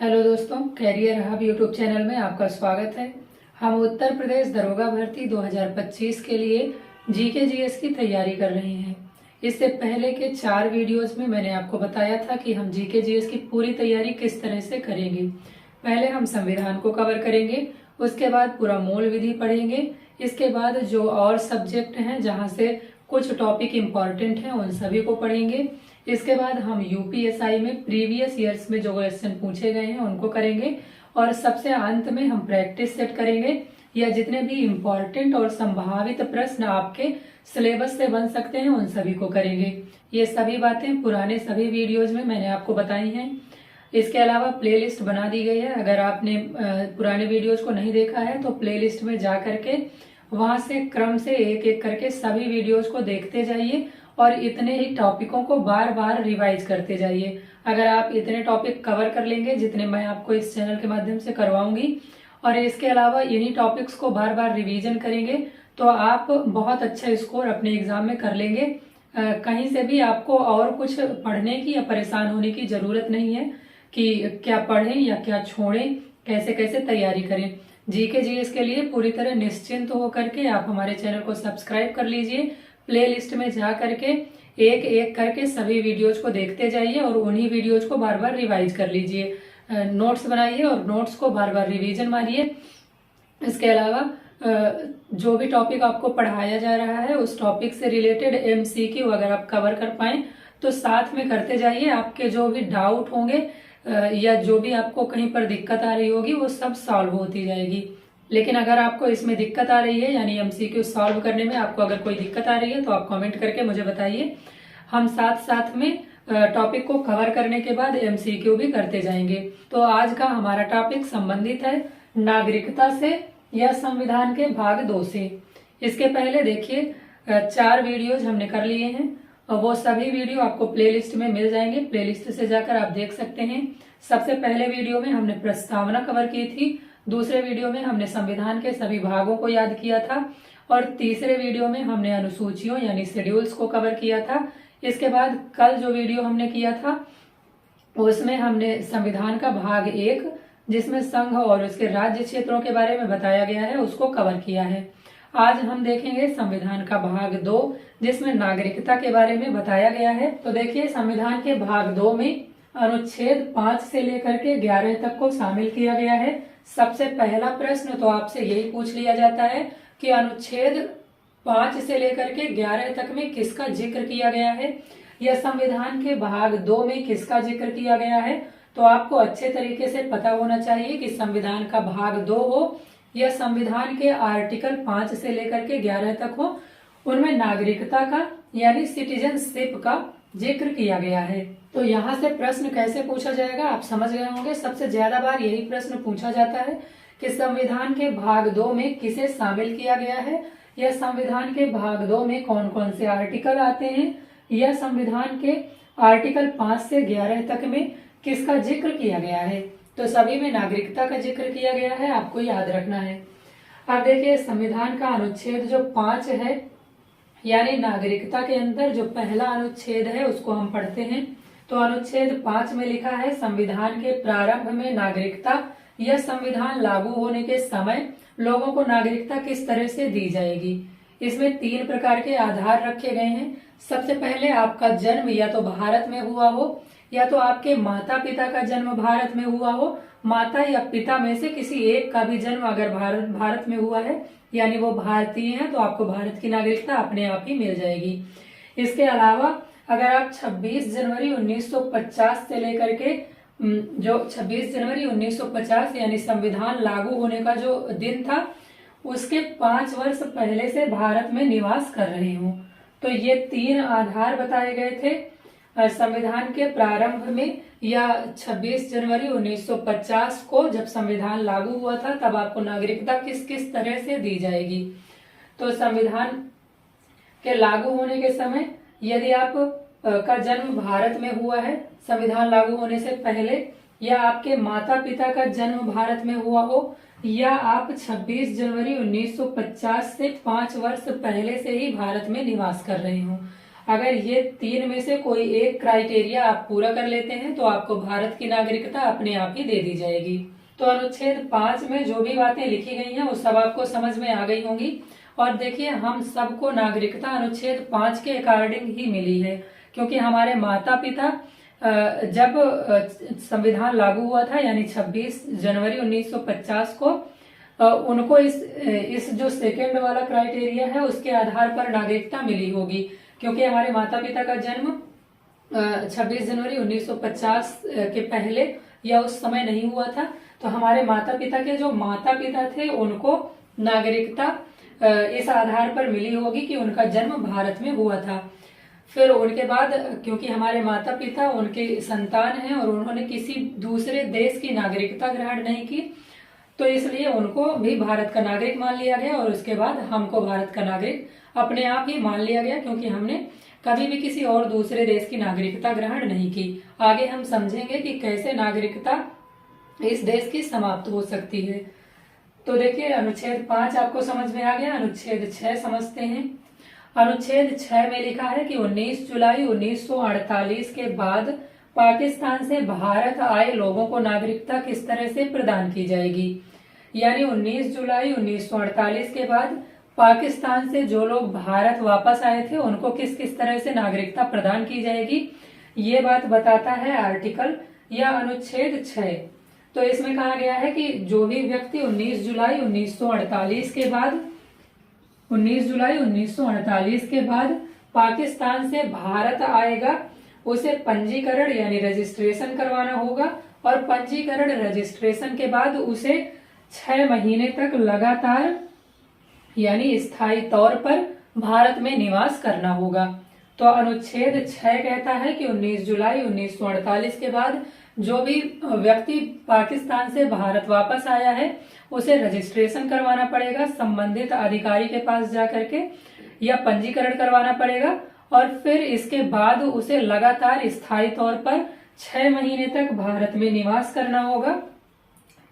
Hello दोस्तों, career hub YouTube channel में आपका स्वागत है। हम उत्तर प्रदेश दरोगा भर्ती 2025 के लिए जीके जीएस की तैयारी कर रहे हैं। इससे पहले के 4 वीडियोस में मैंने आपको बताया था कि हम जीके जीएस की पूरी तैयारी किस तरह से करेंगे। पहले हम संविधान को कवर करेंगे, उसके बाद पूरा मूल विधि पढ़ेंगे, इसके बाद जो और सब्जेक्ट हैं जहाँ से कुछ टॉपिक इम्पॉर्टेंट हैं उन सभी को पढ़ेंगे। इसके बाद हम यूपीएसआई में प्रीवियस ईयर्स में जो क्वेश्चन पूछे गए हैं उनको करेंगे और सबसे अंत में हम प्रैक्टिस सेट करेंगे या जितने भी इम्पोर्टेंट और संभावित प्रश्न आपके सिलेबस से बन सकते हैं उन सभी को करेंगे। ये सभी बातें पुराने सभी वीडियोज में मैंने आपको बताई हैं। इसके अलावा प्लेलिस्ट बना दी गई है। अगर आपने पुराने वीडियोज को नहीं देखा है तो प्लेलिस्ट में जा करके वहां से क्रम से एक एक करके सभी वीडियोज को देखते जाइए और इतने ही टॉपिकों को बार बार रिवाइज करते जाइए। अगर आप इतने टॉपिक कवर कर लेंगे जितने मैं आपको इस चैनल के माध्यम से करवाऊंगी और इसके अलावा इन्हीं टॉपिक्स को बार बार रिवीजन करेंगे तो आप बहुत अच्छा स्कोर अपने एग्जाम में कर लेंगे। कहीं से भी आपको और कुछ पढ़ने की या परेशान होने की जरूरत नहीं है कि क्या पढ़ें या क्या छोड़ें, कैसे कैसे तैयारी करें। जीके जीएस के लिए पूरी तरह निश्चिंत होकर के आप हमारे चैनल को सब्सक्राइब कर लीजिए। प्ले लिस्ट में जा करके एक एक करके सभी वीडियोज को देखते जाइए और उन्हीं वीडियोज को बार बार रिवाइज कर लीजिए। नोट्स बनाइए और नोट्स को बार बार रिवीजन मारिए। इसके अलावा जो भी टॉपिक आपको पढ़ाया जा रहा है उस टॉपिक से रिलेटेड एमसीक्यू अगर आप कवर कर पाए तो साथ में करते जाइए। आपके जो भी डाउट होंगे या जो भी आपको कहीं पर दिक्कत आ रही होगी वो सब सॉल्व होती जाएगी। लेकिन अगर आपको इसमें दिक्कत आ रही है यानी एमसीक्यू सॉल्व करने में आपको अगर कोई दिक्कत आ रही है तो आप कमेंट करके मुझे बताइए। हम साथ साथ में टॉपिक को कवर करने के बाद एमसीक्यू भी करते जाएंगे। तो आज का हमारा टॉपिक संबंधित है नागरिकता से या संविधान के भाग 2 से। इसके पहले देखिए 4 वीडियोज हमने कर लिए हैं और वो सभी वीडियो आपको प्लेलिस्ट में मिल जाएंगे। प्लेलिस्ट से जाकर आप देख सकते हैं। सबसे पहले वीडियो में हमने प्रस्तावना कवर की थी, दूसरे वीडियो में हमने संविधान के सभी भागों को याद किया था और तीसरे वीडियो में हमने अनुसूचियों यानी शेड्यूल्स को कवर किया था। इसके बाद कल जो वीडियो हमने किया था उसमें हमने संविधान का भाग 1 जिसमें संघ और उसके राज्य क्षेत्रों के बारे में बताया गया है उसको कवर किया है। आज हम देखेंगे संविधान का भाग 2 जिसमें नागरिकता के बारे में बताया गया है। तो देखिए संविधान के भाग 2 में अनुच्छेद 5 से लेकर के 11 तक को शामिल किया गया है। सबसे पहला प्रश्न तो आपसे यही पूछ लिया जाता है कि अनुच्छेद 5 से लेकर के 11 तक में किसका जिक्र किया गया है या संविधान के भाग 2 में किसका जिक्र किया गया है। तो आपको अच्छे तरीके से पता होना चाहिए कि संविधान का भाग 2 हो या संविधान के आर्टिकल 5 से लेकर के 11 तक हो, उनमें नागरिकता का यानी सिटीजनशिप का जिक्र किया गया है। तो यहाँ से प्रश्न कैसे पूछा जाएगा आप समझ गए होंगे। सबसे ज्यादा बार यही प्रश्न पूछा जाता है कि संविधान के भाग 2 में किसे शामिल किया गया है या संविधान के भाग 2 में कौन कौन से आर्टिकल आते हैं या संविधान के आर्टिकल 5 से 11 तक में किसका जिक्र किया गया है। तो सभी में नागरिकता का जिक्र किया गया है, आपको याद रखना है। अब देखिए संविधान का अनुच्छेद जो 5 है यानी नागरिकता के अंदर जो पहला अनुच्छेद है उसको हम पढ़ते हैं। तो अनुच्छेद 5 में लिखा है संविधान के प्रारंभ में नागरिकता या संविधान लागू होने के समय लोगों को नागरिकता किस तरह से दी जाएगी। इसमें 3 प्रकार के आधार रखे गए हैं। सबसे पहले आपका जन्म या तो भारत में हुआ हो या तो आपके माता पिता का जन्म भारत में हुआ हो। माता या पिता में से किसी एक का भी जन्म अगर भारत में हुआ है यानी वो भारतीय हैं तो आपको भारत की नागरिकता अपने आप ही मिल जाएगी। इसके अलावा अगर आप 26 जनवरी 1950 से लेकर के जो 26 जनवरी 1950 यानी संविधान लागू होने का जो दिन था उसके 5 वर्ष पहले से भारत में निवास कर रहे हो तो ये 3 आधार बताए गए थे संविधान के प्रारंभ में या 26 जनवरी 1950 को जब संविधान लागू हुआ था तब आपको नागरिकता किस किस तरह से दी जाएगी। तो संविधान के लागू होने के समय यदि आप का जन्म भारत में हुआ है संविधान लागू होने से पहले या आपके माता पिता का जन्म भारत में हुआ हो या आप 26 जनवरी 1950 से 5 वर्ष पहले से ही भारत में निवास कर रहे हो अगर ये 3 में से कोई एक क्राइटेरिया आप पूरा कर लेते हैं तो आपको भारत की नागरिकता अपने आप ही दे दी जाएगी। तो अनुच्छेद 5 में जो भी बातें लिखी गई हैं वो सब आपको समझ में आ गई होंगी। और देखिए, हम सबको नागरिकता अनुच्छेद 5 के अकॉर्डिंग ही मिली है, क्योंकि हमारे माता पिता जब संविधान लागू हुआ था यानी 26 जनवरी 1950 को उनको इस जो सेकेंड वाला क्राइटेरिया है उसके आधार पर नागरिकता मिली होगी, क्योंकि हमारे माता पिता का जन्म 26 जनवरी 1950 के पहले या उस समय नहीं हुआ था। तो हमारे माता पिता के जो माता पिता थे उनको नागरिकता इस आधार पर मिली होगी कि उनका जन्म भारत में हुआ था। फिर उनके बाद क्योंकि हमारे माता पिता उनके संतान हैं और उन्होंने किसी दूसरे देश की नागरिकता ग्रहण नहीं की, तो इसलिए उनको भी भारत का नागरिक मान लिया गया और उसके बाद हमको भारत का नागरिक अपने आप ही मान लिया गया, क्योंकि हमने कभी भी किसी और दूसरे देश की नागरिकता ग्रहण नहीं की। आगे हम समझेंगे कि कैसे नागरिकता इस देश की समाप्त हो सकती है। तो देखिए, अनुच्छेद 5 आपको समझ में आ गया। अनुच्छेद 6 समझते हैं। अनुच्छेद 6 में लिखा है कि 19 जुलाई 1948 के बाद पाकिस्तान से भारत आए लोगों को नागरिकता किस तरह से प्रदान की जाएगी। यानी 19 जुलाई 1948 के बाद पाकिस्तान से जो लोग भारत वापस आए थे उनको किस किस तरह से नागरिकता प्रदान की जाएगी, ये बात बताता है आर्टिकल या अनुच्छेद 6। तो इसमें कहा गया है कि जो भी व्यक्ति 19 जुलाई 1948 के बाद पाकिस्तान से भारत आएगा उसे पंजीकरण यानी रजिस्ट्रेशन करवाना होगा, और पंजीकरण रजिस्ट्रेशन के बाद उसे 6 महीने तक लगातार यानी स्थायी तौर पर भारत में निवास करना होगा। तो अनुच्छेद 6 कहता है कि 19 जुलाई 1948 के बाद जो भी व्यक्ति पाकिस्तान से भारत वापस आया है उसे रजिस्ट्रेशन करवाना पड़ेगा संबंधित अधिकारी के पास जाकर के, या पंजीकरण करवाना पड़ेगा, और फिर इसके बाद उसे लगातार स्थायी तौर पर 6 महीने तक भारत में निवास करना होगा।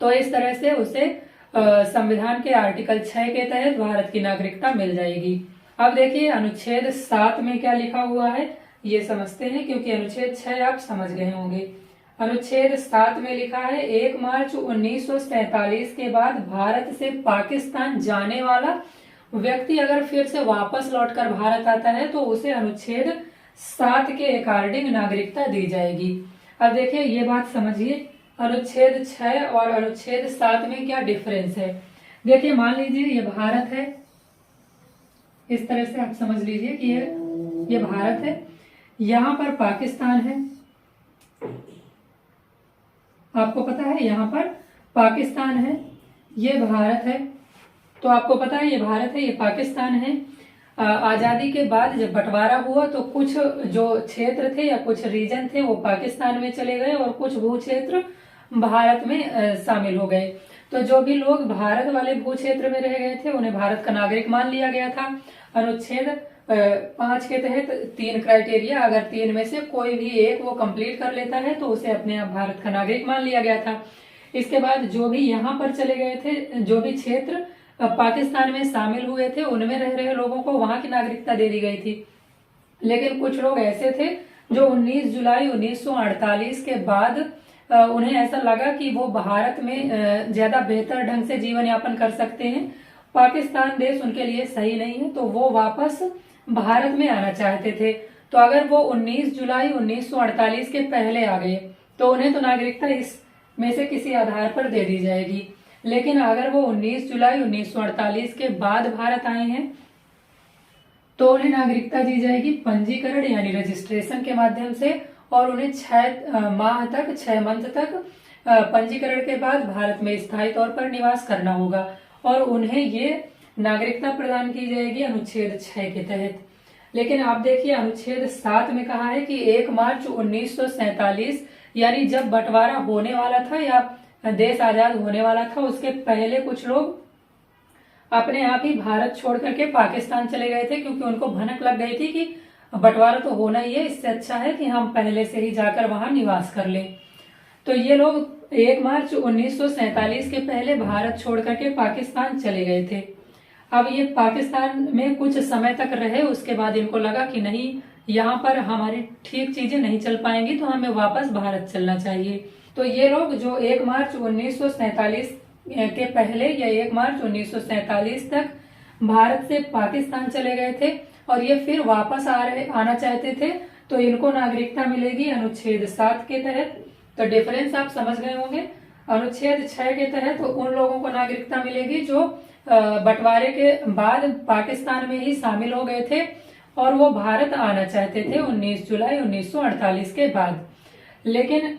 तो इस तरह से उसे संविधान के आर्टिकल 6 के तहत भारत की नागरिकता मिल जाएगी। अब देखिए, अनुच्छेद 7 में क्या लिखा हुआ है ये समझते हैं, क्योंकि अनुच्छेद 6 आप समझ गए होंगे। अनुच्छेद 7 में लिखा है 1 मार्च 1947 के बाद भारत से पाकिस्तान जाने वाला व्यक्ति अगर फिर से वापस लौटकर भारत आता है तो उसे अनुच्छेद 7 के अकॉर्डिंग नागरिकता दी जाएगी। अब देखिए, ये बात समझिए, अनुच्छेद 6 और अनुच्छेद 7 में क्या डिफरेंस है। देखिए, मान लीजिए ये भारत है, इस तरह से आप समझ लीजिए कि ये भारत है, यहाँ पर पाकिस्तान है, आपको पता है यहाँ पर पाकिस्तान है, ये भारत है। तो आपको पता है ये भारत है, ये पाकिस्तान है। आजादी के बाद जब बंटवारा हुआ तो कुछ जो क्षेत्र थे या कुछ रीजन थे वो पाकिस्तान में चले गए और कुछ भू क्षेत्र भारत में शामिल हो गए। तो जो भी लोग भारत वाले भू क्षेत्र में रह गए थे उन्हें भारत का नागरिक मान लिया गया था। अनुच्छेद 5 के तहत 3 क्राइटेरिया, अगर 3 में से कोई भी एक वो कंप्लीट कर लेता है तो उसे अपने आप भारत का नागरिक मान लिया गया था। इसके बाद जो भी यहाँ पर चले गए थे, जो भी क्षेत्र पाकिस्तान में शामिल हुए थे, उनमें रह रहे लोगों को वहां की नागरिकता दे दी गई थी। लेकिन कुछ लोग ऐसे थे जो 19 जुलाई 1948 के बाद उन्हें ऐसा लगा कि वो भारत में ज्यादा बेहतर ढंग से जीवन यापन कर सकते हैं, पाकिस्तान देश उनके लिए सही नहीं है, तो वो वापस भारत में आना चाहते थे। तो अगर वो 19 जुलाई 1948 के पहले आ गए तो उन्हें तो नागरिकता इस में से किसी आधार पर दे दी जाएगी। लेकिन अगर वो 19 जुलाई 1948 के बाद भारत आए हैं तो उन्हें नागरिकता दी जाएगी पंजीकरण यानी रजिस्ट्रेशन के माध्यम से, और उन्हें 6 मंथ तक पंजीकरण के बाद भारत में स्थायी तौर पर निवास करना होगा, और उन्हें ये नागरिकता प्रदान की जाएगी अनुच्छेद 6 के तहत। लेकिन आप देखिए, अनुच्छेद 7 में कहा है कि 1 मार्च 1947 यानी जब बंटवारा होने वाला था या देश आजाद होने वाला था उसके पहले कुछ लोग अपने आप ही भारत छोड़ करके पाकिस्तान चले गए थे, क्योंकि उनको भनक लग गई थी कि बंटवारा तो होना ही है, इससे अच्छा है कि हम पहले से ही जाकर वहां निवास कर लें। तो ये लोग 1 मार्च 1947 के पहले भारत छोड़ करके पाकिस्तान चले गए थे। अब ये पाकिस्तान में कुछ समय तक रहे, उसके बाद इनको लगा कि नहीं, यहाँ पर हमारी ठीक चीजें नहीं चल पाएंगी तो हमें वापस भारत चलना चाहिए। तो ये लोग जो 1 मार्च 1947 के पहले या 1 मार्च 1947 तक भारत से पाकिस्तान चले गए थे और ये फिर वापस आना चाहते थे, तो इनको नागरिकता मिलेगी अनुच्छेद 7 के तहत। तो डिफरेंस आप समझ गए होंगे। अनुच्छेद 6 के तहत तो उन लोगों को नागरिकता मिलेगी जो बंटवारे के बाद पाकिस्तान में ही शामिल हो गए थे और वो भारत आना चाहते थे 19 जुलाई 1948 के बाद। लेकिन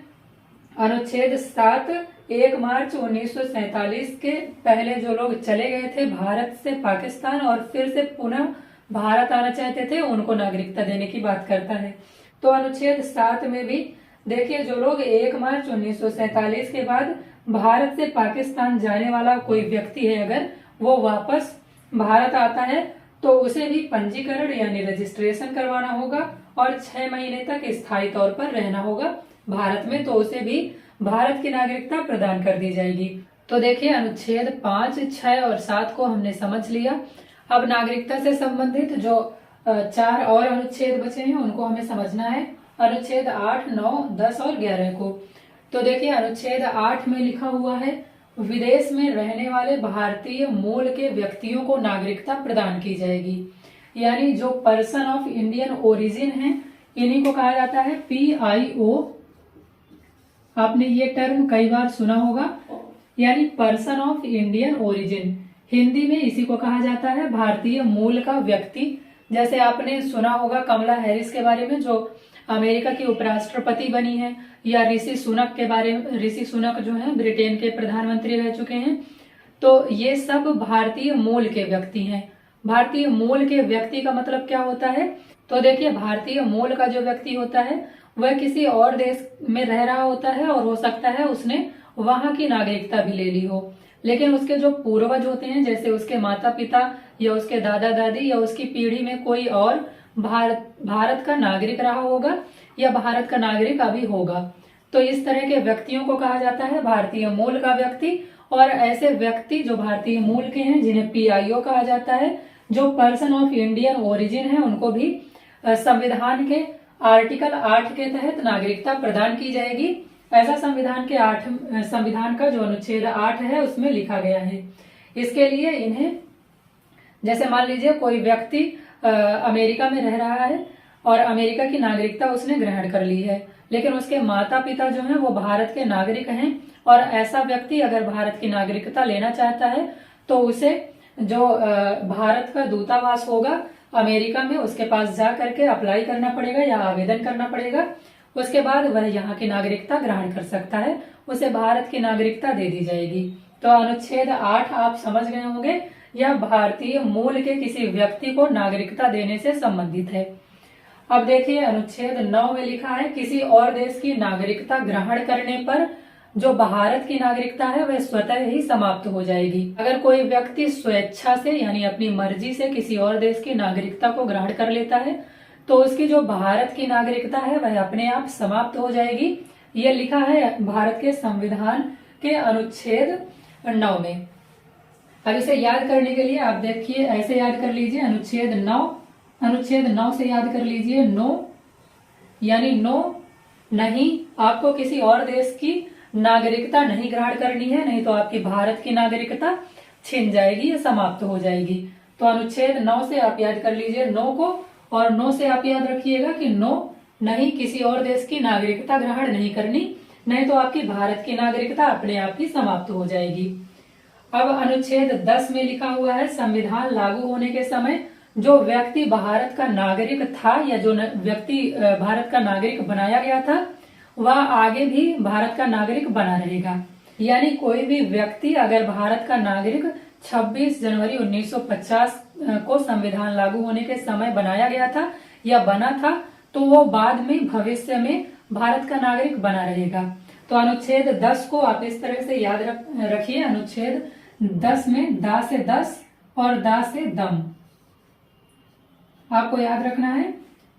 अनुच्छेद 7 1 मार्च 1947 के पहले जो लोग चले गए थे भारत से पाकिस्तान और फिर से पुनः भारत आना चाहते थे, उनको नागरिकता देने की बात करता है। तो अनुच्छेद 7 में भी देखिए, जो लोग 1 मार्च 1947 के बाद भारत से पाकिस्तान जाने वाला कोई व्यक्ति है, अगर वो वापस भारत आता है तो उसे भी पंजीकरण यानी रजिस्ट्रेशन करवाना होगा और 6 महीने तक स्थायी तौर पर रहना होगा भारत में, तो उसे भी भारत की नागरिकता प्रदान कर दी जाएगी। तो देखिए, अनुच्छेद 5, 6 और 7 को हमने समझ लिया। अब नागरिकता से संबंधित जो 4 और अनुच्छेद बचे हैं उनको हमें समझना है। अनुच्छेद 8, 9, 10 और 11 को। तो देखिए, अनुच्छेद 8 में लिखा हुआ है, विदेश में रहने वाले भारतीय मूल के व्यक्तियों को नागरिकता प्रदान की जाएगी। यानी जो पर्सन ऑफ इंडियन ओरिजिन है, इन्हीं को कहा जाता है PIO। आपने ये टर्म कई बार सुना होगा, यानी person of Indian origin. Hindi में इसी को कहा जाता है भारतीय मूल का व्यक्ति। जैसे आपने सुना होगा कमला हैरिस के बारे में, जो अमेरिका की उपराष्ट्रपति बनी है, या ऋषि सुनक के बारे में। ऋषि सुनक जो है ब्रिटेन के प्रधानमंत्री रह चुके हैं। तो ये सब भारतीय मूल के व्यक्ति हैं। भारतीय मूल के व्यक्ति का मतलब क्या होता है? तो देखिए, भारतीय मूल का जो व्यक्ति होता है वह किसी और देश में रह रहा होता है और हो सकता है उसने वहां की नागरिकता भी ले ली हो, लेकिन उसके जो पूर्वज होते हैं, जैसे उसके माता पिता या उसके दादा दादी या उसकी पीढ़ी में कोई और भारत का नागरिक रहा होगा या भारत का नागरिक अभी होगा। तो इस तरह के व्यक्तियों को कहा जाता है भारतीय मूल का व्यक्ति। और ऐसे व्यक्ति जो भारतीय मूल के हैं, जिन्हें PIO कहा जाता है, जो पर्सन ऑफ इंडियन ओरिजिन है, उनको भी संविधान के आर्टिकल 8 के तहत नागरिकता प्रदान की जाएगी। ऐसा संविधान का जो अनुच्छेद 8 है उसमें लिखा गया है। इसके लिए इन्हें, जैसे मान लीजिए कोई व्यक्ति अमेरिका में रह रहा है और अमेरिका की नागरिकता उसने ग्रहण कर ली है, लेकिन उसके माता पिता जो हैं वो भारत के नागरिक हैं, और ऐसा व्यक्ति अगर भारत की नागरिकता लेना चाहता है तो उसे जो भारत का दूतावास होगा अमेरिका में, उसके पास जा करके अप्लाई करना पड़ेगा या आवेदन करना पड़ेगा। उसके बाद वह यहाँ की नागरिकता ग्रहण कर सकता है, उसे भारत की नागरिकता दे दी जाएगी। तो अनुच्छेद 8 आप समझ गए होंगे, यह भारतीय मूल के किसी व्यक्ति को नागरिकता देने से संबंधित है। अब देखिए, अनुच्छेद 9 में लिखा है, किसी और देश की नागरिकता ग्रहण करने पर जो भारत की नागरिकता है वह स्वतः ही समाप्त हो जाएगी। अगर कोई व्यक्ति स्वेच्छा से यानी अपनी मर्जी से किसी और देश की नागरिकता को ग्रहण कर लेता है तो उसकी जो भारत की नागरिकता है वह अपने आप समाप्त हो जाएगी। ये लिखा है भारत के संविधान के अनुच्छेद 9 में। अब इसे याद करने के लिए आप देखिए, ऐसे याद कर लीजिए, अनुच्छेद 9 से याद कर लीजिए, नो यानी नो, नहीं, आपको किसी और देश की नागरिकता नहीं ग्रहण करनी है, नहीं तो आपकी भारत की नागरिकता छिन जाएगी या समाप्त हो जाएगी। तो अनुच्छेद 9 से आप याद कर लीजिए नो को, और नो से आप याद रखिएगा कि नो, नहीं, किसी और देश की नागरिकता ग्रहण नहीं करनी, नहीं तो आपकी भारत की नागरिकता अपने आप ही समाप्त हो जाएगी। अब अनुच्छेद 10 में लिखा हुआ है, संविधान लागू होने के समय जो व्यक्ति भारत का नागरिक था या जो व्यक्ति भारत का नागरिक बनाया गया था वह आगे भी भारत का नागरिक बना रहेगा। यानी कोई भी व्यक्ति अगर भारत का नागरिक 26 जनवरी 1950 को संविधान लागू होने के समय बनाया गया था या बना था, तो वो बाद में भविष्य में भारत का नागरिक बना रहेगा। तो अनुच्छेद 10 को आप इस तरह से याद रखिए। अनुच्छेद 10 में दा से 10 और दा से दम, आपको याद रखना है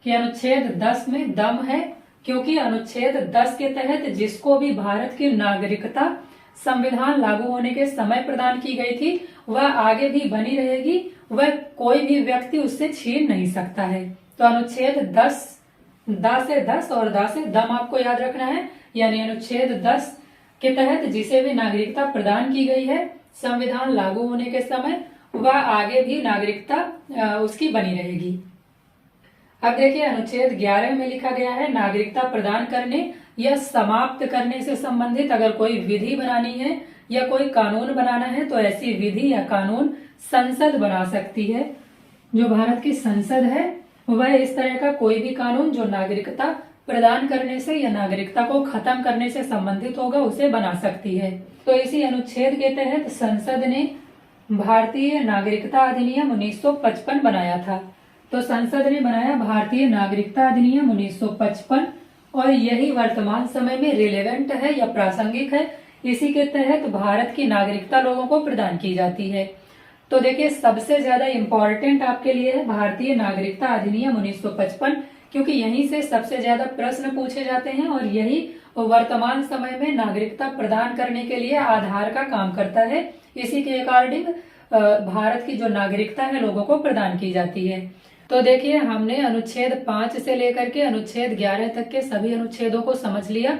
कि अनुच्छेद 10 में दम है, क्योंकि अनुच्छेद 10 के तहत जिसको भी भारत की नागरिकता संविधान लागू होने के समय प्रदान की गई थी वह आगे भी बनी रहेगी, वह कोई भी व्यक्ति उससे छीन नहीं सकता है। तो अनुच्छेद 10 दा से 10 और दा से दम आपको याद रखना है। यानी अनुच्छेद 10 के तहत जिसे भी नागरिकता प्रदान की गई है संविधान लागू होने के समय, वह आगे भी नागरिकता उसकी बनी रहेगी। अब देखिए अनुच्छेद 11 में लिखा गया है नागरिकता प्रदान करने या समाप्त करने से संबंधित अगर कोई विधि बनानी है या कोई कानून बनाना है तो ऐसी विधि या कानून संसद बना सकती है। जो भारत की संसद है वह इस तरह का कोई भी कानून जो नागरिकता प्रदान करने से या नागरिकता को खत्म करने से संबंधित होगा उसे बना सकती है। तो इसी अनुच्छेद के तहत संसद ने भारतीय नागरिकता अधिनियम 1955 बनाया था। तो संसद ने बनाया भारतीय नागरिकता अधिनियम 1955 और यही वर्तमान समय में रिलेवेंट है या प्रासंगिक है। इसी के तहत भारत की नागरिकता लोगों को प्रदान की जाती है। तो देखिए सबसे ज्यादा इम्पोर्टेंट आपके लिए है भारतीय नागरिकता अधिनियम 1955, क्योंकि यहीं से सबसे ज्यादा प्रश्न पूछे जाते हैं और यही वर्तमान समय में नागरिकता प्रदान करने के लिए आधार का काम करता है। इसी के अकॉर्डिंग भारत की जो नागरिकता है लोगों को प्रदान की जाती है। तो देखिए हमने अनुच्छेद 5 से लेकर के अनुच्छेद 11 तक के सभी अनुच्छेदों को समझ लिया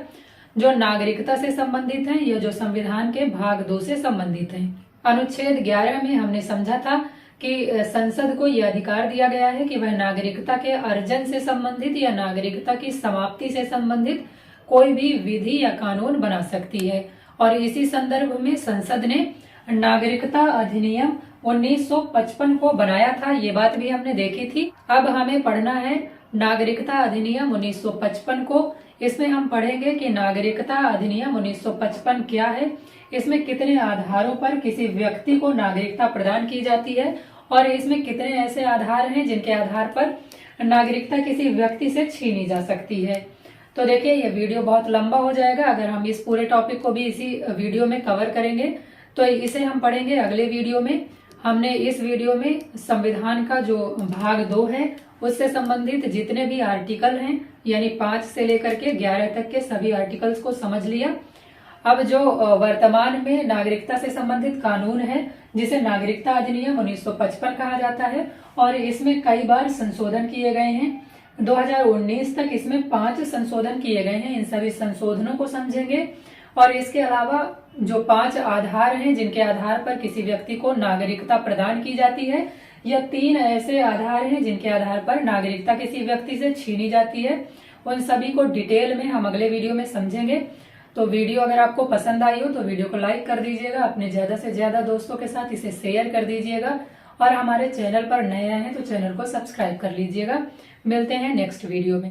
जो नागरिकता से संबंधित हैं या जो संविधान के भाग 2 से संबंधित हैं। अनुच्छेद 11 में हमने समझा था कि संसद को यह अधिकार दिया गया है कि वह नागरिकता के अर्जन से संबंधित या नागरिकता की समाप्ति से संबंधित कोई भी विधि या कानून बना सकती है। और इसी संदर्भ में संसद ने नागरिकता अधिनियम 1955 को बनाया था, ये बात भी हमने देखी थी। अब हमें पढ़ना है नागरिकता अधिनियम 1955 को। इसमें हम पढ़ेंगे कि नागरिकता अधिनियम 1955 क्या है, इसमें कितने आधारों पर किसी व्यक्ति को नागरिकता प्रदान की जाती है और इसमें कितने ऐसे आधार हैं जिनके आधार पर नागरिकता किसी व्यक्ति से छीनी जा सकती है। तो देखिए ये वीडियो बहुत लंबा हो जाएगा अगर हम इस पूरे टॉपिक को भी इसी वीडियो में कवर करेंगे। तो इसे हम पढ़ेंगे अगले वीडियो में। हमने इस वीडियो में संविधान का जो भाग 2 है उससे संबंधित जितने भी आर्टिकल हैं यानी 5 से लेकर के 11 तक के सभी आर्टिकल्स को समझ लिया। अब जो वर्तमान में नागरिकता से संबंधित कानून है जिसे नागरिकता अधिनियम 1955 कहा जाता है और इसमें कई बार संशोधन किए गए हैं। 2019 तक इसमें 5 संशोधन किए गए हैं। इन सभी संशोधनों को समझेंगे और इसके अलावा जो 5 आधार हैं जिनके आधार पर किसी व्यक्ति को नागरिकता प्रदान की जाती है या 3 ऐसे आधार हैं जिनके आधार पर नागरिकता किसी व्यक्ति से छीनी जाती है, उन सभी को डिटेल में हम अगले वीडियो में समझेंगे। तो वीडियो अगर आपको पसंद आई हो तो वीडियो को लाइक कर दीजिएगा, अपने ज्यादा से ज्यादा दोस्तों के साथ इसे शेयर कर दीजिएगा और हमारे चैनल पर नए आए हैं तो चैनल को सब्सक्राइब कर लीजिएगा। मिलते हैं नेक्स्ट वीडियो में।